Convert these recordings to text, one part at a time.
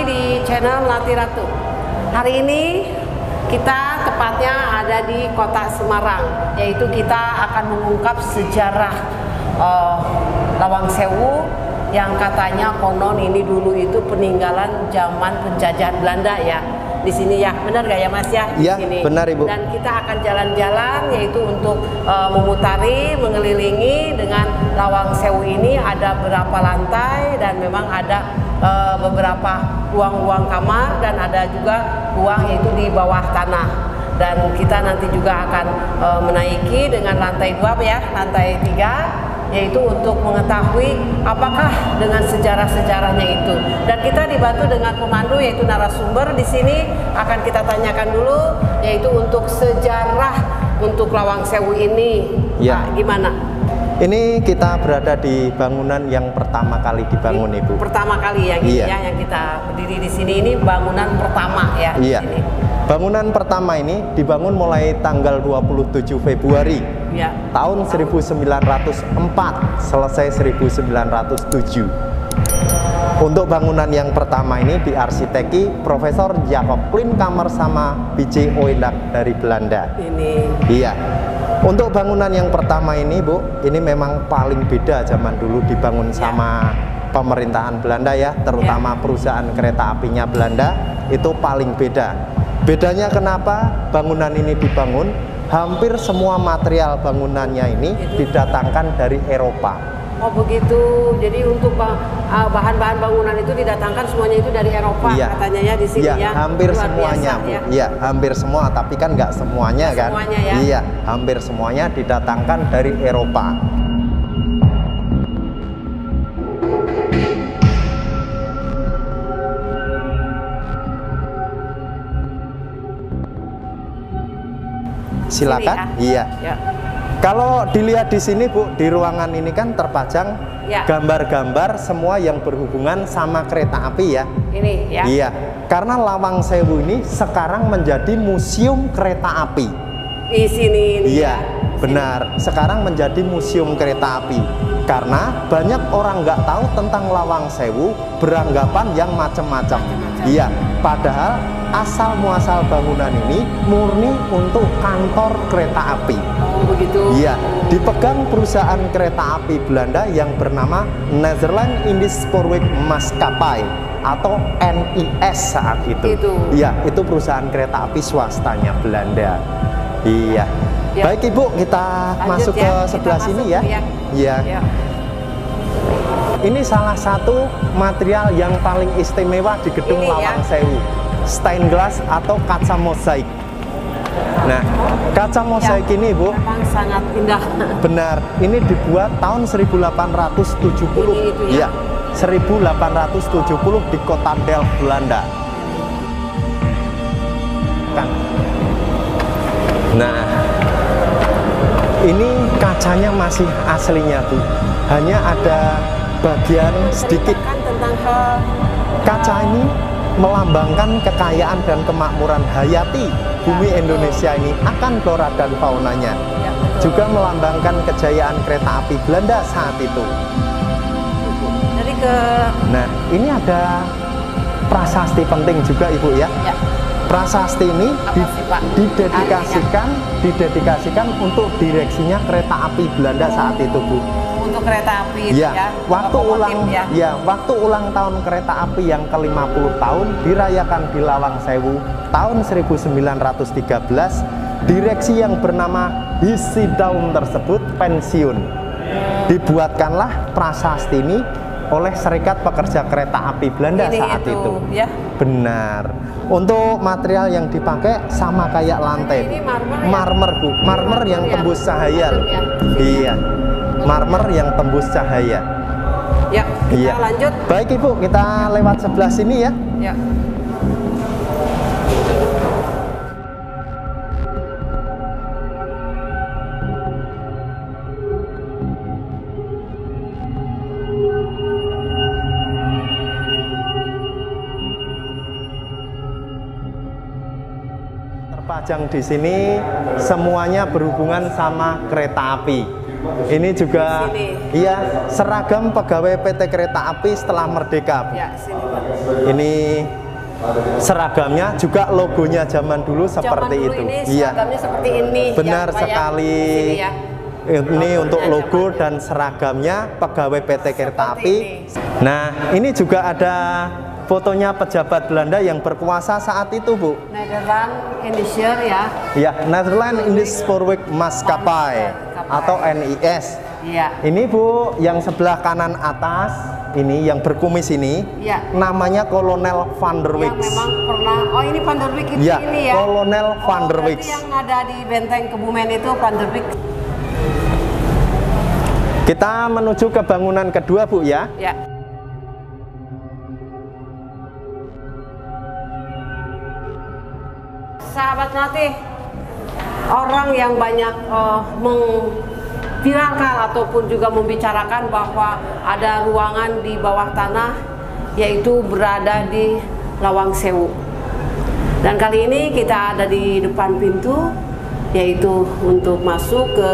kembali di channel Latih Ratu. Hari ini kita tepatnya ada di kota Semarang, yaitu kita akan mengungkap sejarah Lawang Sewu yang katanya konon ini dulu itu peninggalan zaman penjajahan Belanda ya. Di sini ya, benar gak ya Mas ya? Iya, benar Ibu. Dan kita akan jalan-jalan yaitu untuk memutari, mengelilingi dengan Lawang Sewu ini. Ada berapa lantai dan memang ada beberapa ruang-ruang kamar dan ada juga ruang yaitu di bawah tanah. Dan kita nanti juga akan menaiki dengan lantai 2 ya, lantai 3, yaitu untuk mengetahui apakah dengan sejarah-sejarahnya itu. Dan kita dibantu dengan pemandu yaitu narasumber di sini, akan kita tanyakan dulu yaitu untuk sejarah untuk Lawang Sewu ini. Ya. Pak, gimana? Ini kita berada di bangunan yang pertama kali dibangun, Ibu. Pertama kali ya, iya. Ya, yang kita berdiri di sini ini bangunan pertama ya. Iya. Di sini. Bangunan pertama ini dibangun mulai tanggal 27 Februari ya. tahun 1904, selesai 1907. Untuk bangunan yang pertama ini diarsiteki Profesor Jacob Klinkhammer sama B.J. Oenak dari Belanda. Ini. Iya. Untuk bangunan yang pertama ini, Bu, ini memang paling beda zaman dulu dibangun sama pemerintahan Belanda ya, terutama perusahaan kereta apinya Belanda itu paling beda. Bedanya kenapa bangunan ini dibangun? Hampir semua material bangunannya ini didatangkan dari Eropa. Oh begitu. Jadi untuk bahan-bahan bangunan itu didatangkan semuanya itu dari Eropa, katanya ya di sini ya. Hampir semuanya, Bu. Iya, hampir semua, tapi kan nggak semuanya kan. Semuanya ya. Iya, hampir semuanya didatangkan dari Eropa. Silakan. Iya. Ya. Kalau dilihat di sini, Bu, di ruangan ini kan terpajang gambar-gambar semua yang berhubungan sama kereta api ya. Ini ya. Iya. Karena Lawang Sewu ini sekarang menjadi museum kereta api. Di sini. Iya, benar. Sekarang menjadi museum kereta api. Karena banyak orang nggak tahu tentang Lawang Sewu, beranggapan yang macam-macam. Iya. Padahal asal muasal bangunan ini murni untuk kantor kereta api. Oh begitu. Iya, dipegang perusahaan kereta api Belanda yang bernama Netherlands Indisch Spoorweg Maatschappij atau NIS saat itu. Iya, itu perusahaan kereta api swastanya Belanda. Iya. Ya. Baik Ibu, kita masuk ke sebelah sini ya. Iya. Ya. Ini salah satu material yang paling istimewa di gedung Lawang Sewu, stained glass atau kaca mozaik. Nah, kaca mozaik ini, Bu, memang sangat indah. Benar, ini dibuat tahun 1870. Iya, 1870 di kota Delft, Belanda. Nah, ini kacanya masih aslinya, Bu. Hanya ada bagian sedikit. Kaca ini melambangkan kekayaan dan kemakmuran hayati bumi Indonesia ini akan flora dan faunanya. Juga melambangkan kejayaan kereta api Belanda saat itu. Nah, ini ada prasasti penting juga Ibu ya. Prasasti ini didedikasikan untuk direksinya kereta api Belanda saat itu, Bu. Untuk kereta api ya. Waktu ulang tahun kereta api yang ke-50 tahun dirayakan di Lawang Sewu tahun 1913, direksi yang bernama Hisidaun tersebut pensiun. Dibuatkanlah prasasti ini oleh Serikat Pekerja Kereta Api Belanda saat itu. Ya. Benar. Untuk material yang dipakai sama kayak lantai. Ini marmer, Bu. Marmer yang tembus cahaya. Iya. Marmer yang tembus cahaya. Ya, kita lanjut. Baik Ibu, kita lewat sebelah sini ya. Ya. Terpajang di sini semuanya berhubungan sama kereta api. Ini juga iya seragam pegawai PT Kereta Api setelah merdeka. Ya, sini, Pak. Ini seragamnya juga logonya zaman dulu seperti zaman dulu itu. Ini iya. Seragamnya seperti ini. Benar ya, sekali. Ya. Ini untuk logo dan seragamnya pegawai PT Kereta Api. Nah, ini juga ada fotonya pejabat Belanda yang berkuasa saat itu, Bu. Nederland Indische ya. Ya, Nederland Indische Spoorweg Maskapai atau NIS. Iya. Ini, Bu, yang sebelah kanan atas ini yang berkumis ini, ya. Namanya Kolonel Van der Wijk. Yang memang pernah. Oh, ini Van der Wijk itu ya, ini ya. Kolonel Van der Wijk. Yang ada di Benteng Kebumen itu Van der Wijk. Kita menuju ke bangunan kedua, Bu, ya. Ya. Sahabat Latih, orang yang banyak mengviralkan ataupun juga membicarakan bahwa ada ruangan di bawah tanah, yaitu berada di Lawang Sewu. Dan kali ini kita ada di depan pintu, yaitu untuk masuk ke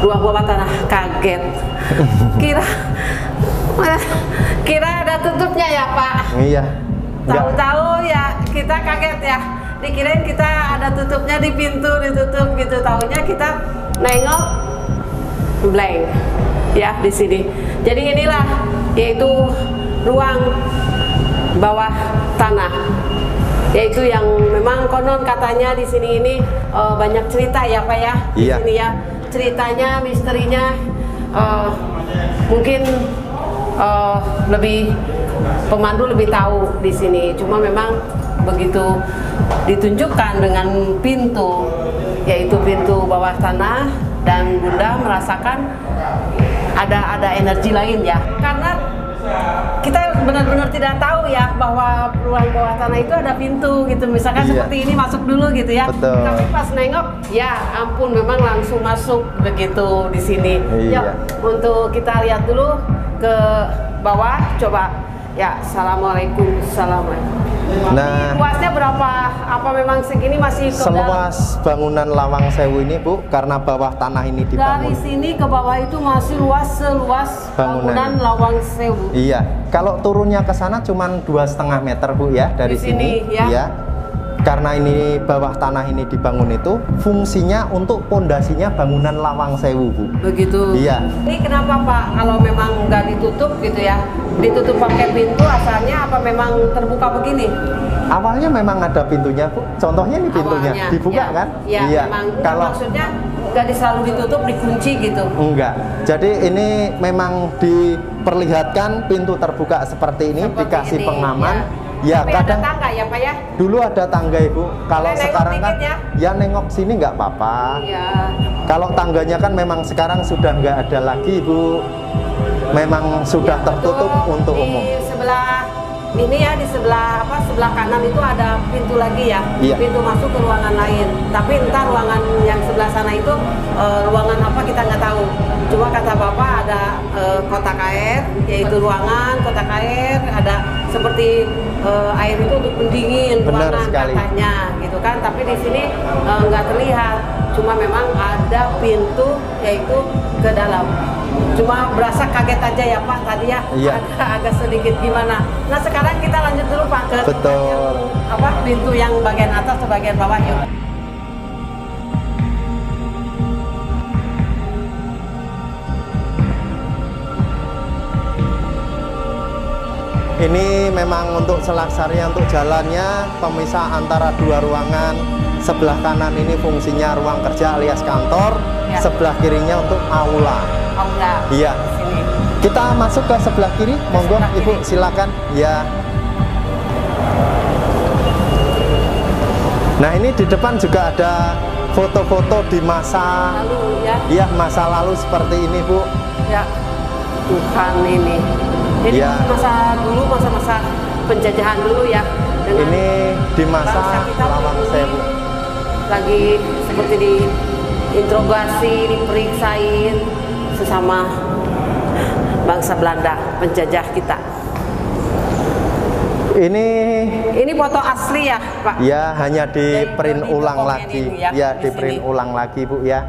ruang bawah tanah. Kaget, kira ada tutupnya ya, Pak. Iya. Tahu-tahu ya kita kaget ya, dikirain kita ada tutupnya di pintu, ditutup gitu. Taunya kita nengok blank ya di sini. Jadi inilah yaitu ruang bawah tanah, yaitu yang memang konon katanya di sini ini banyak cerita ya, Pak ya. Di iya. sini ya ceritanya, misterinya mungkin lebih pemandu lebih tahu di sini. Cuma memang begitu ditunjukkan dengan pintu, yaitu pintu bawah tanah, dan Bunda merasakan ada energi lain ya. Karena kita benar-benar tidak tahu ya bahwa ruang bawah tanah itu ada pintu gitu. Misalkan seperti ini masuk dulu gitu ya. Betul. Tapi pas nengok, ya ampun, memang langsung masuk begitu di sini. Iya. Yuk, untuk kita lihat dulu ke bawah, coba. Ya, assalamualaikum, assalamualaikum. Nah, luasnya berapa? Apa memang segini masih ke seluas bangunan Lawang Sewu ini, Bu, karena bawah tanah ini dibangun. Dari sini ke bawah itu masih luas seluas bangunan Lawang Sewu. Iya, kalau turunnya ke sana cuma 2,5 meter, Bu, ya, dari di sini. Ya. Ya. Karena ini bawah tanah ini dibangun itu fungsinya untuk pondasinya bangunan Lawang Sewu, Bu. Begitu. Iya. Ini kenapa, Pak? Kalau memang nggak ditutup gitu ya, ditutup pakai pintu, asalnya apa memang terbuka begini? Awalnya memang ada pintunya, Bu. Contohnya ini pintunya Awalnya, dibuka ya. kan? Ya, iya. Memang, Kalau maksudnya nggak selalu ditutup, dikunci gitu? Enggak. Jadi ini memang diperlihatkan pintu terbuka seperti ini, dikasih ini, pengaman. Ya, Ya, kadang ada tangga ya, Pak ya? Dulu ada tangga, Ibu. Kalau sekarang kan ya nengok sini nggak apa-apa. Iya. Kalau tangganya kan memang sekarang sudah nggak ada lagi, Bu. Memang sudah tertutup untuk umum. Di sebelah ini ya, di sebelah sebelah kanan itu ada pintu lagi ya. Iya. Pintu masuk ke ruangan lain. Tapi entah ruangan yang sebelah sana itu ruangan apa kita nggak tahu. Cuma kata Bapak ada kotak air, yaitu ruangan kotak air, ada seperti air itu untuk pendingin ruangan katanya gitu kan. Tapi di sini nggak terlihat. Cuma memang ada pintu yaitu ke dalam. Cuma berasa kaget aja ya, Pak, tadi ya. Iya. Agak sedikit gimana. Nah, sekarang kita lanjut dulu, Pak, ke Betul. yang, pintu yang bagian atas atau bagian bawah yuk. Ini memang untuk selaksarnya, untuk jalannya pemisah antara dua ruangan. Sebelah kanan ini fungsinya ruang kerja alias kantor, Ya. Sebelah kirinya untuk aula. Aula. Iya. Sini. Kita masuk ke sebelah kiri, monggo sebelah Ibu, kiri. silakan. Ya. Nah, ini di depan juga ada foto-foto di masa lalu ya. Iya, masa lalu seperti ini, Bu. Ya. Tuhan ini. Ini Ya. masa dulu, masa-masa penjajahan dulu ya. Dengan Ini di masa bangsa kita Lawang ini Sewu. lagi seperti diinterogasi, diperiksain sesama bangsa Belanda penjajah kita. Ini foto asli ya, Pak? ya hanya di Jadi print di ulang dokumen lagi. ini ya, Ya, di di print sini. ulang lagi, Bu, ya.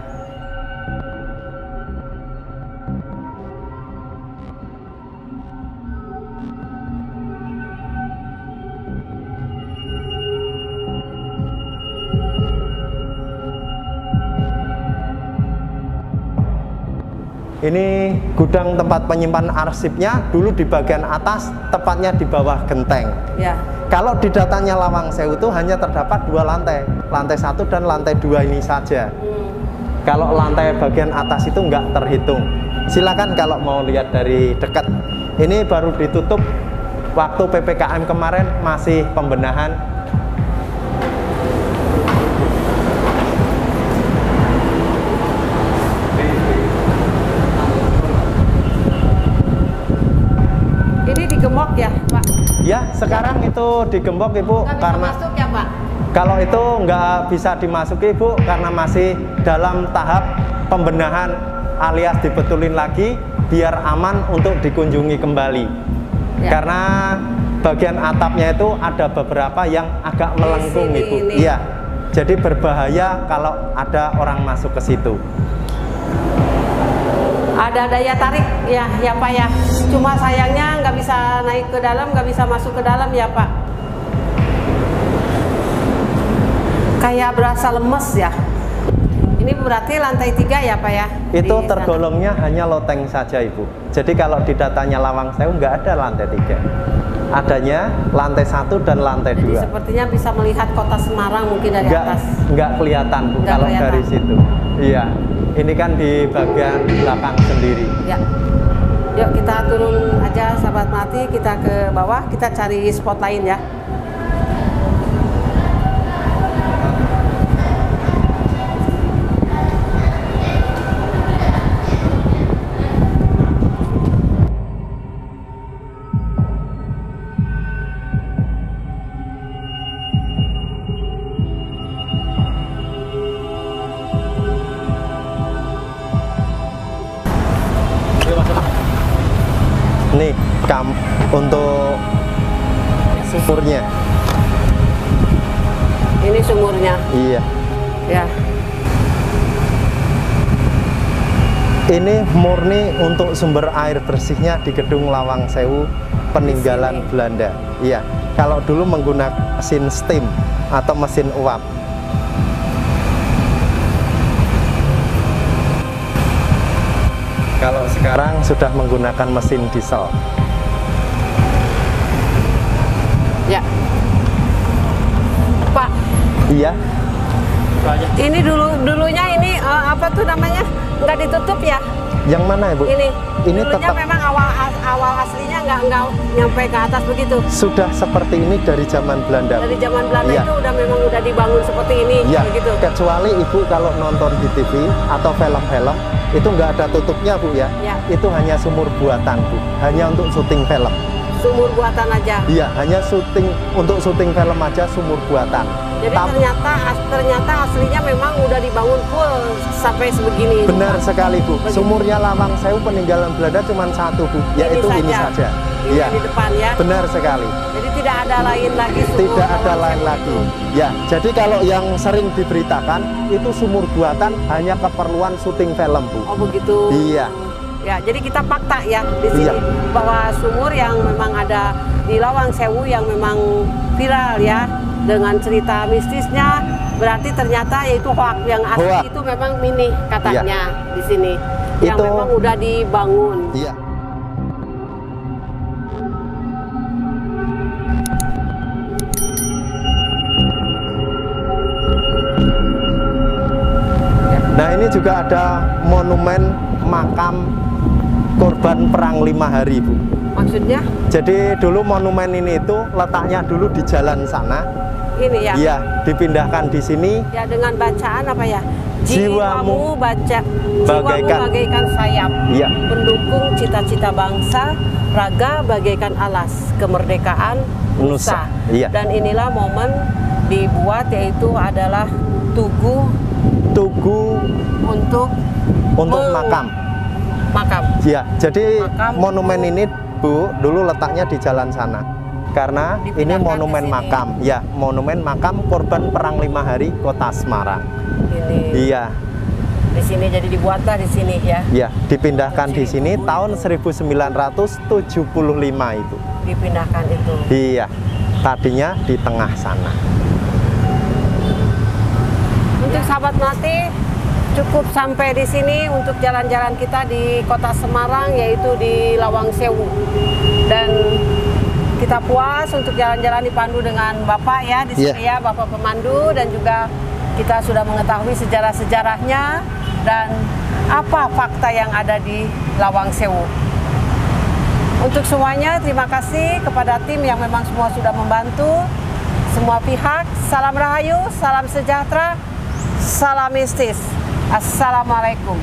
ini gudang tempat penyimpanan arsipnya dulu di bagian atas, tepatnya di bawah genteng. Ya. Kalau di datanya Lawang Sewu itu hanya terdapat 2 lantai, lantai 1 dan lantai 2 ini saja. Kalau lantai bagian atas itu nggak terhitung. Silakan kalau mau lihat dari dekat. Ini baru ditutup waktu PPKM kemarin, masih pembenahan. Ini digembok ya, Pak? Ya, sekarang itu digembok, Ibu, nggak bisa karena masuk ya, Pak? kalau itu nggak bisa dimasuki, Bu, karena masih dalam tahap pembenahan alias dibetulin lagi biar aman untuk dikunjungi kembali. Ya. Karena bagian atapnya itu ada beberapa yang agak melengkung, Ibu. Iya. Jadi berbahaya kalau ada orang masuk ke situ. Ada daya tarik ya, ya Pak ya. Cuma sayangnya nggak bisa naik ke dalam, nggak bisa masuk ke dalam ya Pak. Kayak berasa lemes ya. Ini berarti lantai 3 ya Pak ya? Itu tergolongnya hanya loteng saja Ibu. Jadi kalau di datanya Lawang Sewu nggak ada lantai 3. Adanya lantai 1 dan lantai 2. Jadi sepertinya bisa melihat kota Semarang mungkin dari atas. Nggak kelihatan Bu kalau dari situ. Iya. Ini kan di bagian belakang sendiri. Ya. Yuk kita turun aja sahabat Melati, kita ke bawah, kita cari spot lain ya. Nih, untuk sumurnya. Ini sumurnya. Iya. Ya. Ini murni untuk sumber air bersihnya di Gedung Lawang Sewu peninggalan Belanda. Iya. Kalau dulu menggunakan mesin steam atau mesin uap. Kalau sekarang sudah menggunakan mesin diesel. Ya. Pak. Iya. Ini dulunya ini apa tuh namanya? Nggak ditutup ya? Yang mana Ibu? Ini dulunya tetap memang awal aslinya nggak nyampe ke atas begitu. Sudah seperti ini dari zaman Belanda. Dari zaman Belanda iya. Itu memang udah dibangun seperti ini. Iya. Begitu. Kecuali Ibu kalau nonton di TV atau film-film itu nggak ada tutupnya Bu ya. Ya. Itu hanya sumur buatan Bu. Hanya untuk syuting film. Sumur buatan aja. Iya, hanya untuk syuting film aja sumur buatan. Jadi ternyata aslinya memang udah dibangun full sampai sebegini. Benar sekali Bu. Begitu. Sumurnya Lawang Sewu peninggalan Belanda cuma satu Bu, yaitu ini saja. Iya. Di depan ya. Benar sekali. Jadi tidak ada lain lagi sumur. Tidak ada lain lagi. Ya, jadi kalau yang sering diberitakan itu sumur buatan hanya keperluan syuting film Bu. Oh begitu. Iya. Ya, jadi kita fakta ya di sini bahwa sumur yang memang ada di Lawang Sewu yang memang viral ya dengan cerita mistisnya, berarti ternyata yaitu hoak yang asli itu memang mini katanya di sini yang itu, memang udah dibangun. Iya. Nah ini juga ada monumen makam korban perang 5 hari Bu. Maksudnya? Jadi dulu monumen ini itu letaknya dulu di jalan sana. Ini ya? Iya, dipindahkan di sini. Ya dengan bacaan apa ya? Jiwamu bagaikan sayap. Iya. Pendukung cita-cita bangsa, raga bagaikan alas kemerdekaan nusa. Iya. Dan inilah momen dibuat yaitu adalah tugu untuk makam. Ya, jadi monumen ini Bu dulu letaknya di jalan sana. Karena ini monumen makam, ya, monumen makam korban perang 5 hari Kota Semarang. Ini. Iya. Di sini jadi dibuatlah di sini ya. Iya, dipindahkan di sini tahun 1975 itu. Dipindahkan itu. Iya. Tadinya di tengah sana. Untuk sahabat Melati, Cukup sampai di sini untuk jalan-jalan kita di Kota Semarang, yaitu di Lawang Sewu. Dan kita puas untuk jalan-jalan dipandu dengan Bapak ya di sini ya, Bapak pemandu, dan juga kita sudah mengetahui sejarah-sejarahnya dan apa fakta yang ada di Lawang Sewu. Untuk semuanya, terima kasih kepada tim yang memang semua sudah membantu, semua pihak. Salam Rahayu, salam sejahtera, salam mistis. Assalamualaikum.